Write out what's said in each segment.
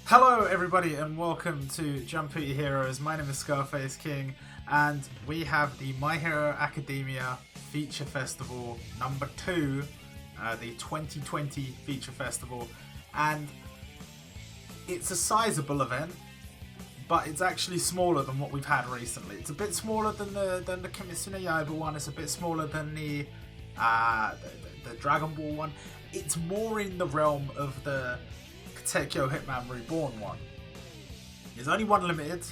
Hello everybody and welcome to Jumputi Heroes. My name is Scarface King and we have the My Hero Academia Feature Festival number 2, the 2020 Feature Festival, and it's a sizable event, but it's actually smaller than what we've had recently. It's a bit smaller than the Kimetsu no Yaiba one, it's a bit smaller than the Dragon Ball one. It's more in the realm of the Katekyo Hitman Reborn one. There's only one limited.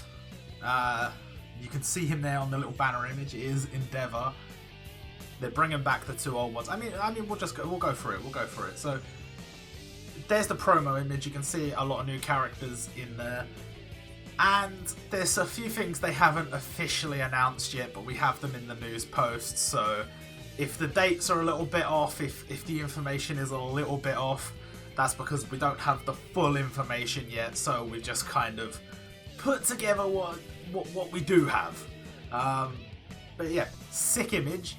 You can see him there on the little banner image. It is Endeavor. They're bringing back the two old ones. I mean, we'll go through it. So there's the promo image. You can see a lot of new characters in there, and there's a few things they haven't officially announced yet, but we have them in the news posts. So if the dates are a little bit off, if the information is a little bit off, that's because we don't have the full information yet, so we just kind of put together what we do have. But yeah, sick image,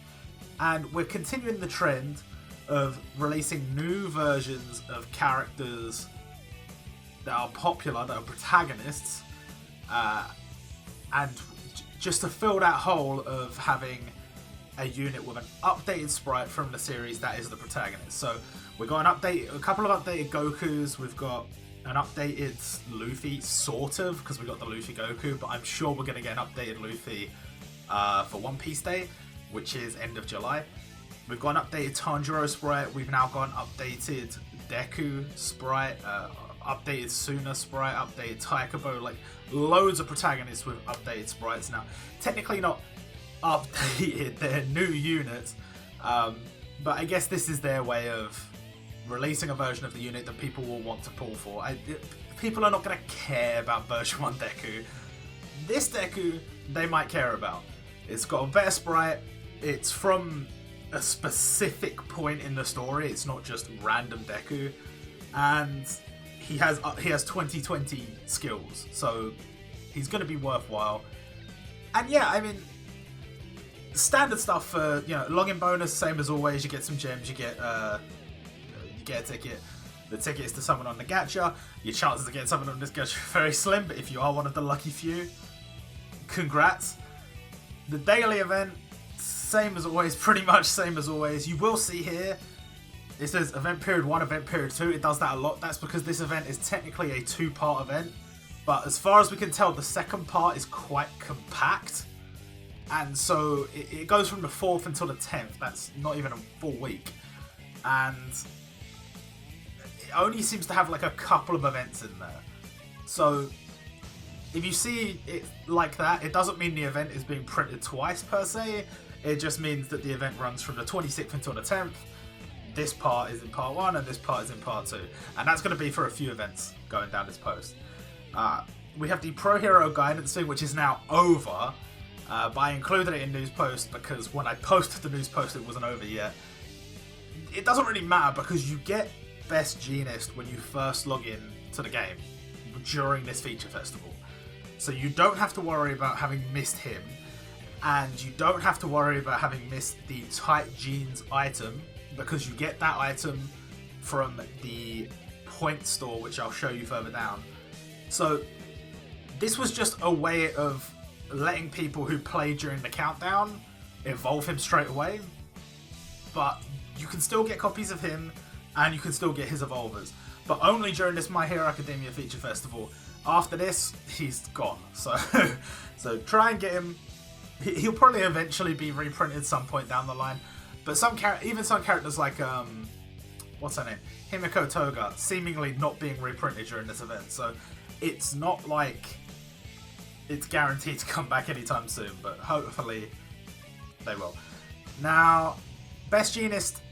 and we're continuing the trend of releasing new versions of characters that are popular, that are protagonists, and just to fill that hole of having a unit with an updated sprite from the series that is the protagonist. So we've got a couple of updated Gokus, we've got an updated Luffy, sort of, because we got the Luffy Goku, but I'm sure we're going to get an updated Luffy for One Piece Day, which is end of July. We've got an updated Tanjiro sprite, we've now got an updated Deku sprite, updated Suna sprite, updated Taikubo, like loads of protagonists with updated sprites now. Technically not updated, they're new units, but I guess this is their way of releasing a version of the unit that people will want to pull for. People are not going to care about version 1 Deku. This Deku, they might care about. It's got a better sprite, it's from a specific point in the story, it's not just random Deku, and he has 2020 skills, so he's going to be worthwhile. And yeah, I mean, standard stuff for, login bonus, same as always. You get some gems, you get a ticket. The ticket is to summon on the gacha. Your chances of getting summoned on this gacha are very slim, but if you are one of the lucky few, congrats. The daily event, same as always, pretty much same as always. You will see here, it says event period 1, event period 2. It does that a lot. That's because this event is technically a 2-part event, but as far as we can tell, the second part is quite compact. And so it goes from the 4th until the 10th. That's not even a full week. And it only seems to have like a couple of events in there. So if you see it like that, it doesn't mean the event is being printed twice per se. It just means that the event runs from the 26th until the 10th. This part is in part 1 and this part is in part 2. And that's going to be for a few events going down this post. We have the Pro Hero Guidance thing, which is now over. But I included it in news post because when I posted the news post, it wasn't over yet. It doesn't really matter because you get Best Genus when you first log in to the game during this feature festival. So you don't have to worry about having missed him, and you don't have to worry about having missed the Tight Jeans item because you get that item from the point store, which I'll show you further down. So this was just a way of letting people who play during the countdown evolve him straight away, but you can still get copies of him and you can still get his evolvers, but only during this My Hero Academia Feature Festival. After this, he's gone, so try and get him. He'll probably eventually be reprinted some point down the line, but even some characters like what's her name, Himiko Toga, seemingly not being reprinted during this event, so it's not like it's guaranteed to come back anytime soon, but hopefully they will. Now, Best Genus,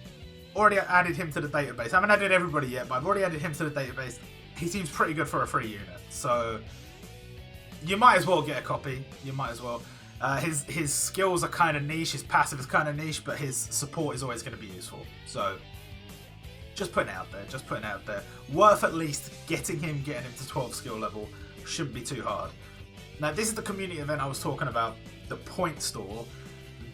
already added him to the database. I haven't added everybody yet, but I've already added him to the database. He seems pretty good for a free unit, so you might as well get a copy. You might as well. His skills are kind of niche, his passive is kind of niche, but his support is always going to be useful. So just putting it out there. Worth at least getting him to 12 skill level. Shouldn't be too hard. Now, this is the community event I was talking about, the point store.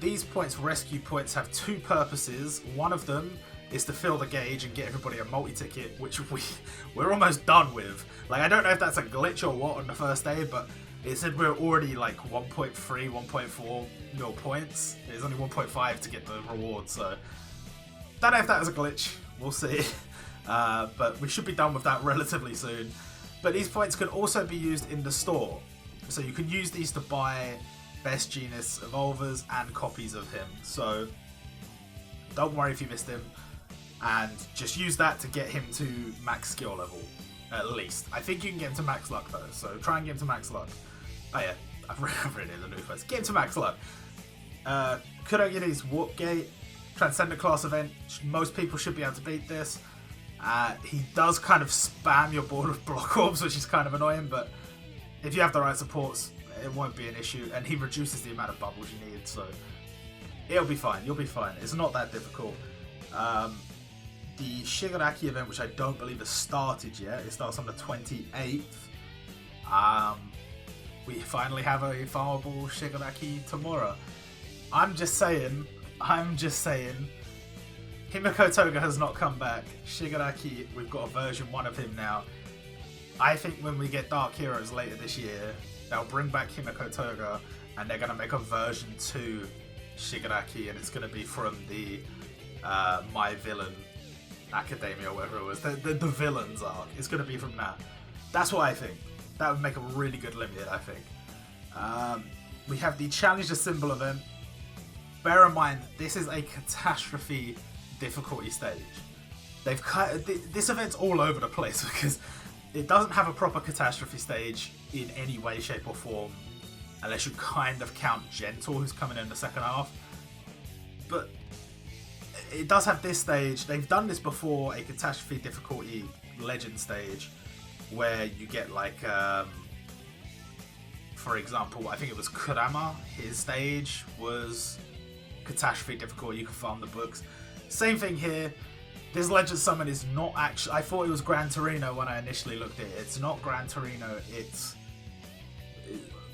These points, rescue points, have two purposes. One of them is to fill the gauge and get everybody a multi-ticket, which we're almost done with. Like, I don't know if that's a glitch or what on the first day, but it said we're already like 1.3, 1.4 mil points. There's only 1.5 to get the reward, so don't know if that is a glitch. We'll see. But we should be done with that relatively soon. But these points can also be used in the store. So you can use these to buy best Genus evolvers and copies of him. So don't worry if you missed him. And just use that to get him to max skill level, at least. I think you can get him to max luck though, so try and get him to max luck. Oh yeah, I've written in the new quest. Get him to max luck. Kurogiri's Warp Gate, Transcendent class event. Most people should be able to beat this. He does kind of spam your board with block orbs, which is kind of annoying, but if you have the right supports, it won't be an issue. And he reduces the amount of bubbles you need, so it'll be fine. You'll be fine. It's not that difficult. The Shigaraki event, which I don't believe has started yet, it starts on the 28th. We finally have a farmable Shigaraki tomorrow. I'm just saying, Himiko Toga has not come back. Shigaraki, we've got a version 1 of him now. I think when we get Dark Heroes later this year, they'll bring back Himiko Toga, and they're going to make a version 2 Shigaraki, and it's going to be from the My Villain Academia, or whatever it was, the villains arc. It's going to be from that. That's what I think. That would make a really good limited, I think. We have the Challenge the Symbol event. Bear in mind, this is a catastrophe difficulty stage. They've cut this event's all over the place because it doesn't have a proper catastrophe stage in any way, shape, or form, unless you kind of count Gentle, who's coming in the second half. But it does have this stage. They've done this before, a catastrophe difficulty legend stage, where you get like, for example, I think it was Kurama. His stage was catastrophe difficulty. You can farm the books. Same thing here. This legend summon is not actually. I thought it was Gran Torino when I initially looked at it. It's not Gran Torino. It's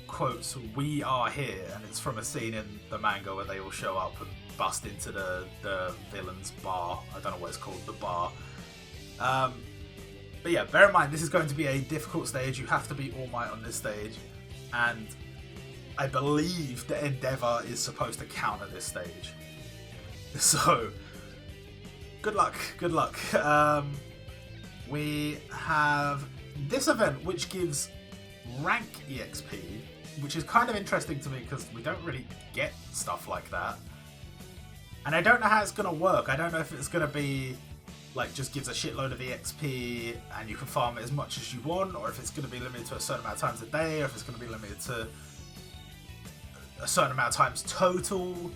quotes "We are here," and it's from a scene in the manga where they all show up and bust into the villain's bar. I don't know what it's called, the bar. But yeah, bear in mind this is going to be a difficult stage. You have to be All Might on this stage, and I believe the Endeavor is supposed to counter this stage. So good luck. Good luck. We have this event which gives rank EXP, which is kind of interesting to me because we don't really get stuff like that. And I don't know how it's going to work. I don't know if it's going to be like just gives a shitload of EXP and you can farm it as much as you want, or if it's going to be limited to a certain amount of times a day, or if it's going to be limited to a certain amount of times total.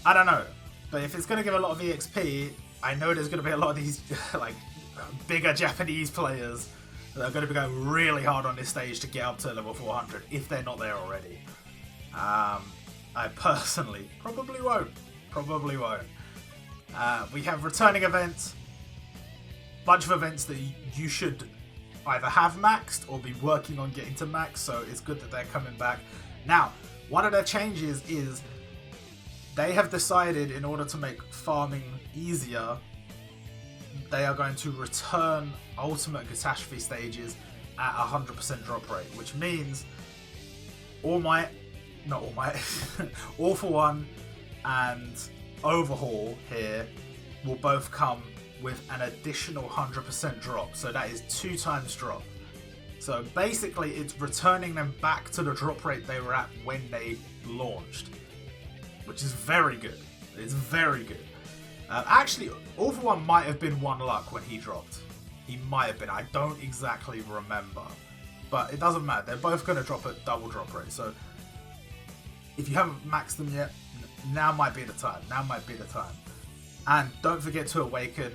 I don't know. But if it's going to give a lot of EXP, I know there's going to be a lot of these like bigger Japanese players that are going to be going really hard on this stage to get up to level 400 if they're not there already. I personally probably won't. We have returning events. Bunch of events that you should either have maxed or be working on getting to max, so it's good that they're coming back. Now, one of their changes is they have decided, in order to make farming easier, they are going to return Ultimate Catastrophe stages at 100% drop rate, which means All Might, All for One and Overhaul here will both come with an additional 100% drop. So that is 2 times drop. So basically it's returning them back to the drop rate they were at when they launched, which is very good. It's very good. Actually, All for One might have been 1 luck when he dropped. He might have been. I don't exactly remember. But it doesn't matter. They're both going to drop at double drop rate. So if you haven't maxed them yet, now might be the time. Now might be the time. And don't forget to awaken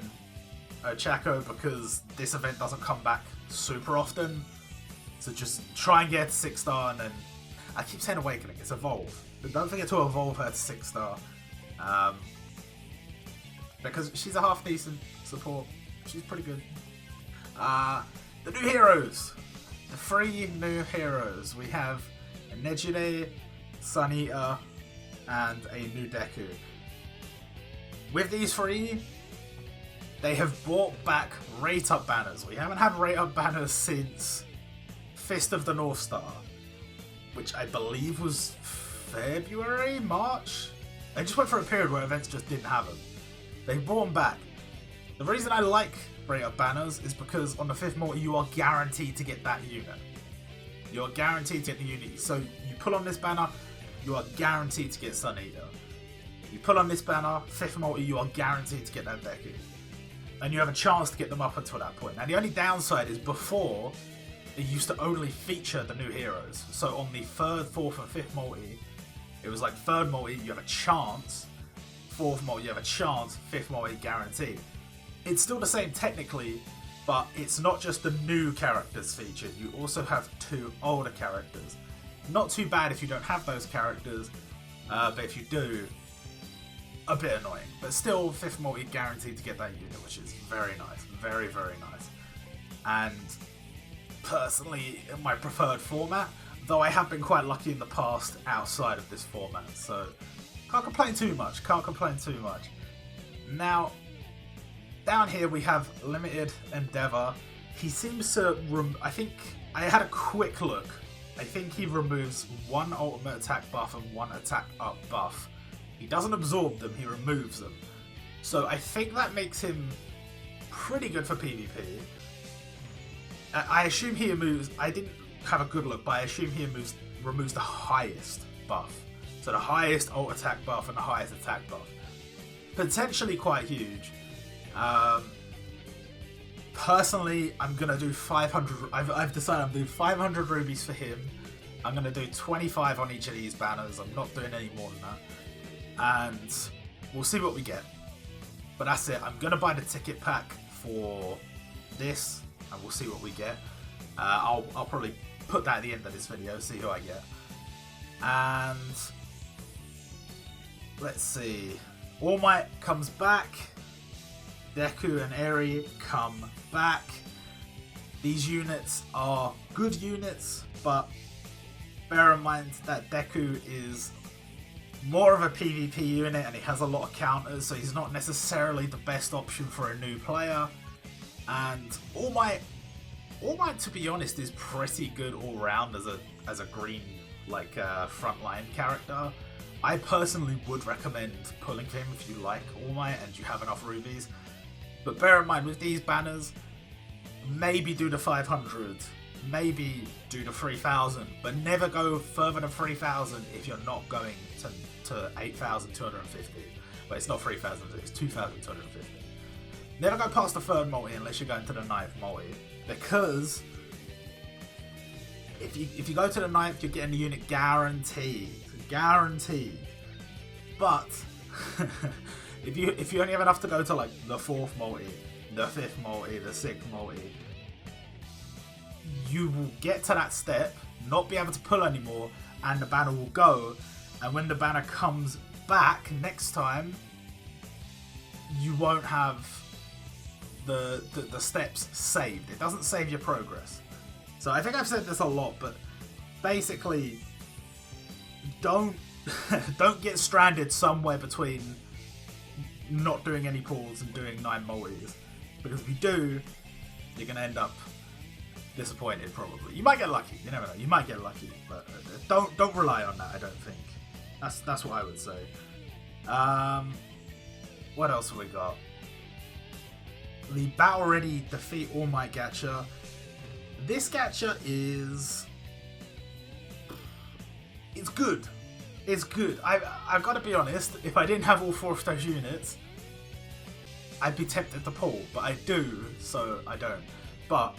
Chaco, because this event doesn't come back super often. So just try and get to 6-star, and then I keep saying awakening, it's evolve. But don't forget to evolve her to 6-star. Because she's a half decent support. She's pretty good. The new heroes. The 3 new heroes. We have a Nejire, Sunita, and a new Deku. With these 3, they have brought back rate up banners. We haven't had rate up banners since Fist of the North Star, which I believe was February, March. They just went for a period where events just didn't have them. They brought them back. The reason I like rate up banners is because on the 5th multi you are guaranteed to get that unit. You're guaranteed to get the unit. So you pull on this banner, you are guaranteed to get Sun Eater. You pull on this banner, 5th multi, you are guaranteed to get that Deku. And you have a chance to get them up until that point. Now the only downside is before, it used to only feature the new heroes. So on the 3rd, 4th and 5th multi, it was like 3rd multi, you have a chance. 4th multi, you have a chance. 5th multi, guaranteed. It's still the same technically, but it's not just the new characters featured. You also have 2 older characters. Not too bad if you don't have those characters, but if you do, a bit annoying. But still, 5th multi guaranteed to get that unit, which is very nice. Very, very nice. And personally, my preferred format, though I have been quite lucky in the past outside of this format, so can't complain too much. Now, down here we have Limited Endeavor. He seems to, I think, I had a quick look. I think he removes 1 ultimate attack buff and 1 attack up buff. He doesn't absorb them, he removes them. So I think that makes him pretty good for PvP. I assume he removes, I didn't have a good look, but I assume he removes the highest buff. So the highest ult attack buff and the highest attack buff. Potentially quite huge. Personally, I'm going to do 500, I've decided I'm doing 500 rubies for him. I'm going to do 25 on each of these banners. I'm not doing any more than that. And we'll see what we get. But that's it. I'm going to buy the ticket pack for this, and we'll see what we get. I'll probably put that at the end of this video, see who I get. And let's see. All Might comes back. Deku and Eri come back. These units are good units, but bear in mind that Deku is more of a PvP unit and he has a lot of counters, so he's not necessarily the best option for a new player. And All Might, to be honest, is pretty good all round as a green frontline character. I personally would recommend pulling him if you like All Might and you have enough rubies. But bear in mind, with these banners, maybe do the 500, maybe do the 3,000, but never go further than 3,000 if you're not going to 8,250. But it's not 3,000, it's 2,250. Never go past the 3rd multi unless you're going to the 9th multi, because if you go to the 9th, you're getting the unit guaranteed. But if you only have enough to go to like the 4th multi, the 5th multi, the 6th multi, you will get to that step, not be able to pull anymore, and the banner will go. And when the banner comes back next time, you won't have the steps saved. It doesn't save your progress. So I think I've said this a lot, but basically, don't get stranded somewhere between not doing any pulls and doing 9 multis, because if you do, you're going to end up disappointed probably. You might get lucky, you never know, you might get lucky, but don't rely on that, I don't think. That's what I would say. What else have we got? The Battle Ready Defeat All Might gacha. This gacha is... it's good. It's good. I've got to be honest, if I didn't have all 4 of those units, I'd be tempted to pull, but I do, so I don't. But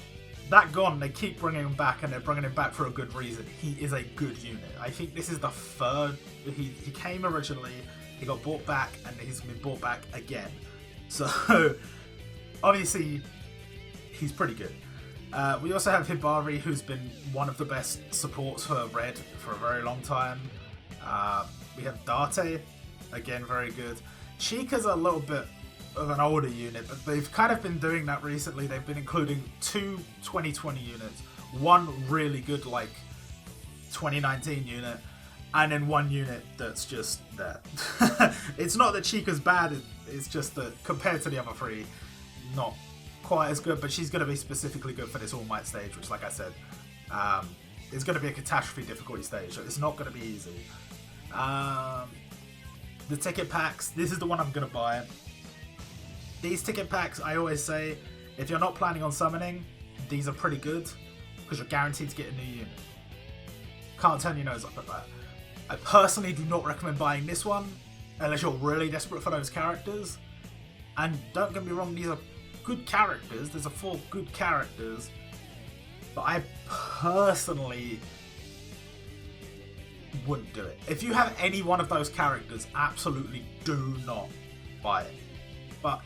that gone, they keep bringing him back, and they're bringing him back for a good reason. He is a good unit. I think this is the 3rd. He came originally, he got brought back, and he's been brought back again. So, obviously, he's pretty good. We also have Hibari, who's been one of the best supports for Red for a very long time. We have Date, again, very good. Chica's a little bit of an older unit, but they've kind of been doing that recently. They've been including 2 2020 units, 1 really good, 2019 unit, and then 1 unit that's just there. It's not that Chica's bad, it's just that compared to the other 3, not quite as good, but she's going to be specifically good for this All Might stage, which, like I said, is going to be a catastrophe difficulty stage, so it's not going to be easy. The ticket packs, this is the one I'm going to buy. These ticket packs, I always say, if you're not planning on summoning, these are pretty good, because you're guaranteed to get a new unit. Can't turn your nose up at that. I personally do not recommend buying this one, unless you're really desperate for those characters. And don't get me wrong, these are good characters, there's 4 good characters, but I personally wouldn't do it. If you have any one of those characters, absolutely do not buy it. But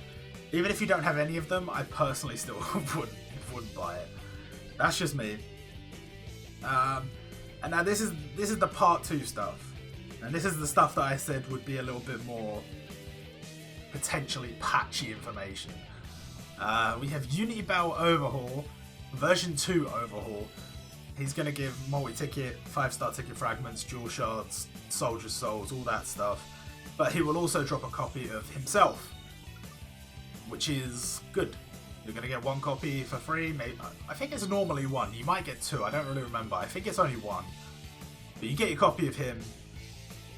even if you don't have any of them, I personally still wouldn't buy it. That's just me. And now this is the part 2 stuff, and this is the stuff that I said would be a little bit more potentially patchy information. We have Unity Battle Overhaul, version 2 Overhaul. He's going to give multi-ticket, 5-star ticket fragments, dual shards, soldier souls, all that stuff. But he will also drop a copy of himself, which is good. You're going to get 1 copy for free. Maybe, I think it's normally 1. You might get 2. I don't really remember. I think it's only 1. But you get your copy of him,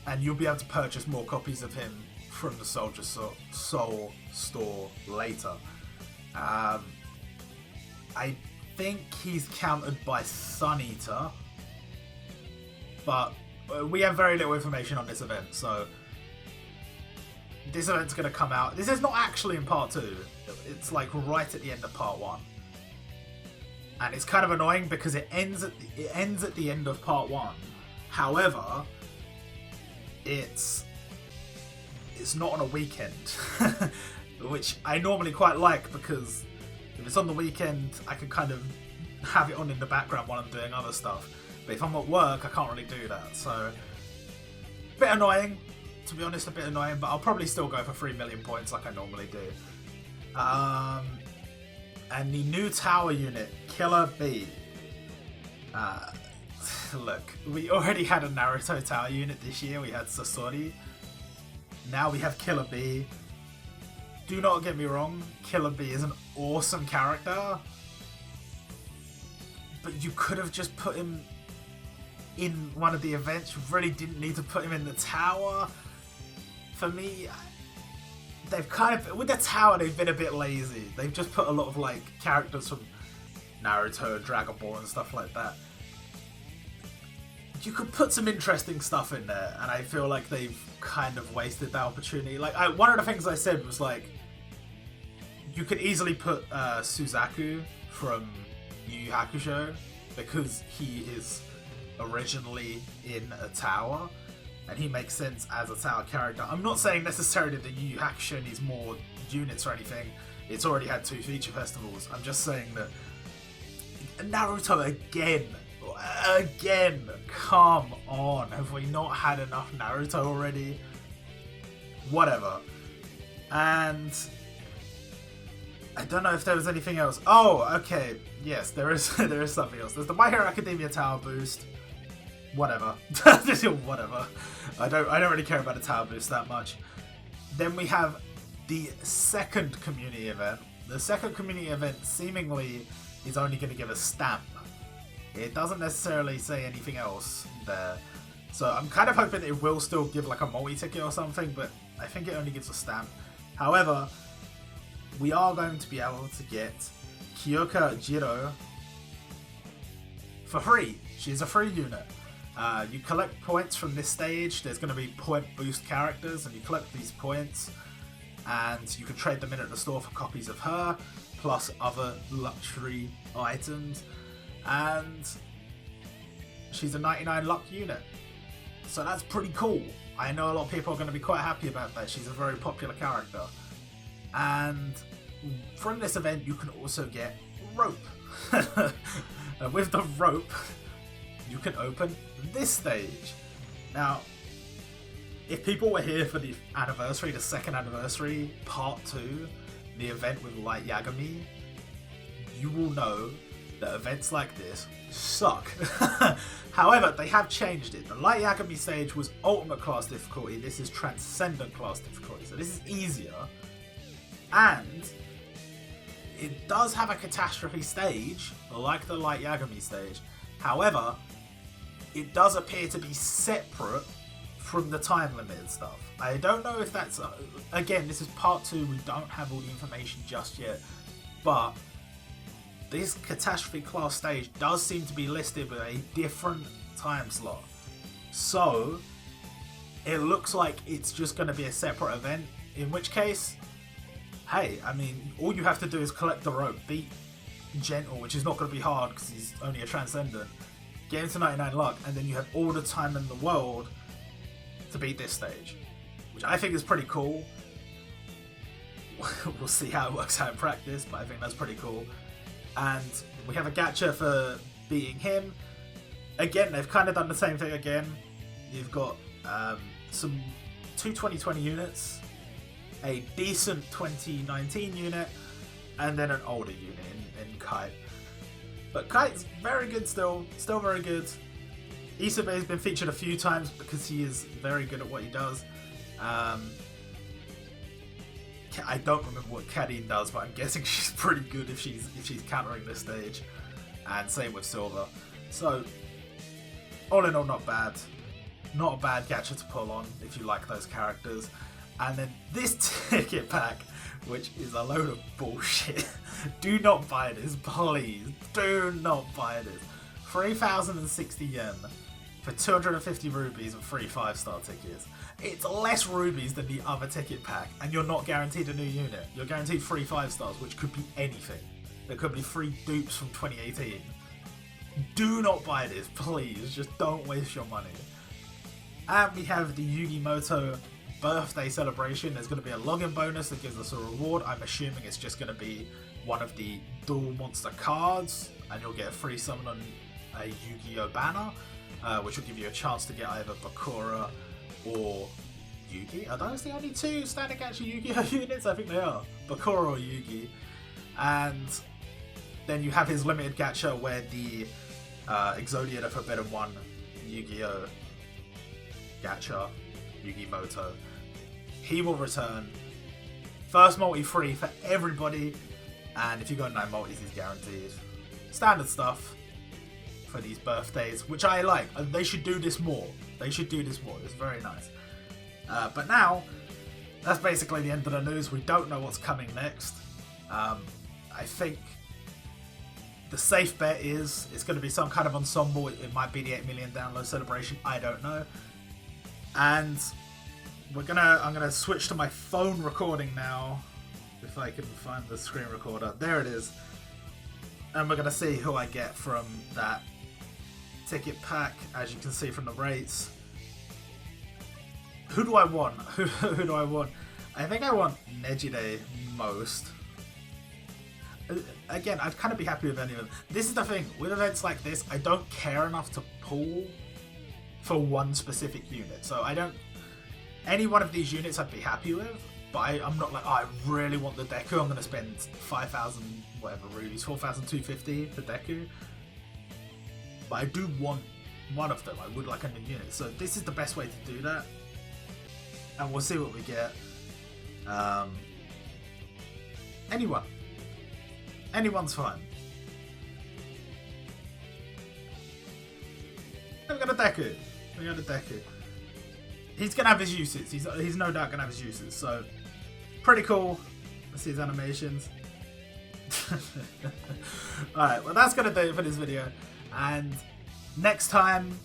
and you'll be able to purchase more copies of him from the Soldier Soul store later. I think he's countered by Sun Eater, but we have very little information on this event, so this event's going to come out. This is not actually in part 2, it's like right at the end of part 1, and it's kind of annoying because it ends at the end of part 1. However, it's not on a weekend, which I normally quite like, because if it's on the weekend, I can kind of have it on in the background while I'm doing other stuff. But if I'm at work, I can't really do that. So, a bit annoying, to be honest, a bit annoying, but I'll probably still go for 3 million points like I normally do. And the new tower unit, Killer Bee. Look, we already had a Naruto tower unit this year. We had Sasori. Now we have Killer Bee. Do not get me wrong, Killer Bee is an awesome character, but you could have just put him in one of the events. You really didn't need to put him in the tower. For me, they've kind of, with the tower, they've been a bit lazy. They've just put a lot of like characters from Naruto, Dragon Ball and stuff like that. You could put some interesting stuff in there, and I feel like they've kind of wasted that opportunity. Like, one of the things I said was like, you could easily put Suzaku from Yu Yu Hakusho, because he is originally in a tower, and he makes sense as a tower character. I'm not saying necessarily that Yu Yu Hakusho needs more units or anything. It's already had 2 feature festivals. I'm just saying that Naruto again, come on. Have we not had enough Naruto already? Whatever. And I don't know if there was anything else. Oh, okay. Yes, there is something else. There's the My Hero Academia tower boost. Whatever. Whatever. I don't really care about the tower boost that much. Then we have the second community event. The second community event seemingly is only going to give a stamp. It doesn't necessarily say anything else there. So I'm kind of hoping it will still give like a multi-ticket or something, but I think it only gives a stamp. However, we are going to be able to get Kyoka Jiro for free. She's a free unit. You collect points from this stage. There's going to be point boost characters, and you collect these points, and you can trade them in at the store for copies of her, plus other luxury items. And she's a 99 luck unit, so that's pretty cool. I know a lot of people are going to be quite happy about that. She's a very popular character. And from this event you can also get rope. And with the rope you can open this stage. Now, if people were here for the anniversary, the second anniversary, part 2, the event with Light Yagami, you will know that events like this suck. However, they have changed it. The Light Yagami stage was Ultimate class difficulty. This is Transcendent class difficulty. So this is easier. And it does have a catastrophe stage, like the Light Yagami stage. However, it does appear to be separate from the time limited stuff. I don't know if that's... again, this is part 2, we don't have all the information just yet, but this catastrophe class stage does seem to be listed with a different time slot. So, it looks like it's just going to be a separate event, in which case, hey, I mean, all you have to do is collect the rope, beat Gentle, which is not going to be hard because he's only a Transcendent, get into 99 luck, and then you have all the time in the world to beat this stage, which I think is pretty cool. We'll see how it works out in practice, but I think that's pretty cool. And we have a gacha for beating him. Again, they've kind of done the same thing again. You've got some 2 2020 units, a decent 2019 unit, and then an older unit in Kite. But Kite's very good still very good. Isobe has been featured a few times because he is very good at what he does. I don't remember what Kadeen does, but I'm guessing she's pretty good if she's countering this stage. And same with Silver. So, all in all, not bad. Not a bad gacha to pull on if you like those characters. And then this ticket pack, which is a load of bullshit. Do not buy this, please. Do not buy this. 3,060 yen for 250 rupees and 3 5-star tickets. It's less rubies than the other ticket pack, and you're not guaranteed a new unit. You're guaranteed 3 5-stars, which could be anything. There could be 3 dupes from 2018. Do not buy this, please. Just don't waste your money. And we have the Yugi Moto birthday celebration. There's going to be a login bonus that gives us a reward. I'm assuming it's just going to be one of the dual monster cards, and you'll get a free summon on a Yu-Gi-Oh banner, which will give you a chance to get either Bakura or Yugi. Are those the only 2 standard gacha Yu-Gi-Oh units? I think they are. Bakura or Yugi. And then you have his limited gacha where the Exodia the Forbidden One Yu-Gi-Oh gacha, Yugi Moto, he will return. First multi free for everybody, and if you got 9 multis, he's guaranteed. Standard stuff for these birthdays, which I like. They should do this more. They should do this more. It's very nice. But now, that's basically the end of the news. We don't know what's coming next. I think the safe bet is it's going to be some kind of ensemble. It might be the 8 million download celebration. I don't know. And I'm gonna switch to my phone recording now, if I can find the screen recorder. There it is. And we're gonna see who I get from that ticket pack. As you can see from the rates. Who do I want? Who do I want? I think I want Nejide most. Again, I'd kind of be happy with any of them. This is the thing, with events like this, I don't care enough to pull for one specific unit. So I don't... Any one of these units I'd be happy with, but I'm not like, oh, I really want the Deku, I'm going to spend 5,000 whatever rubies, 4,250 for Deku. But I do want one of them. I would like a new unit. So this is the best way to do that. And we'll see what we get. Anyone. Anyone's fine. We got a Deku. We got a Deku. He's gonna have his uses. He's no doubt gonna have his uses. So pretty cool. Let's see his animations. Alright, well that's gonna do it for this video. And next time,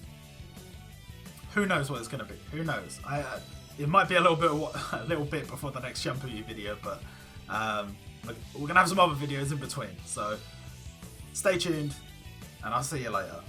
who knows what it's gonna be? Who knows? It might be a little bit before the next Jumputi video, but we're gonna have some other videos in between. So stay tuned, and I'll see you later.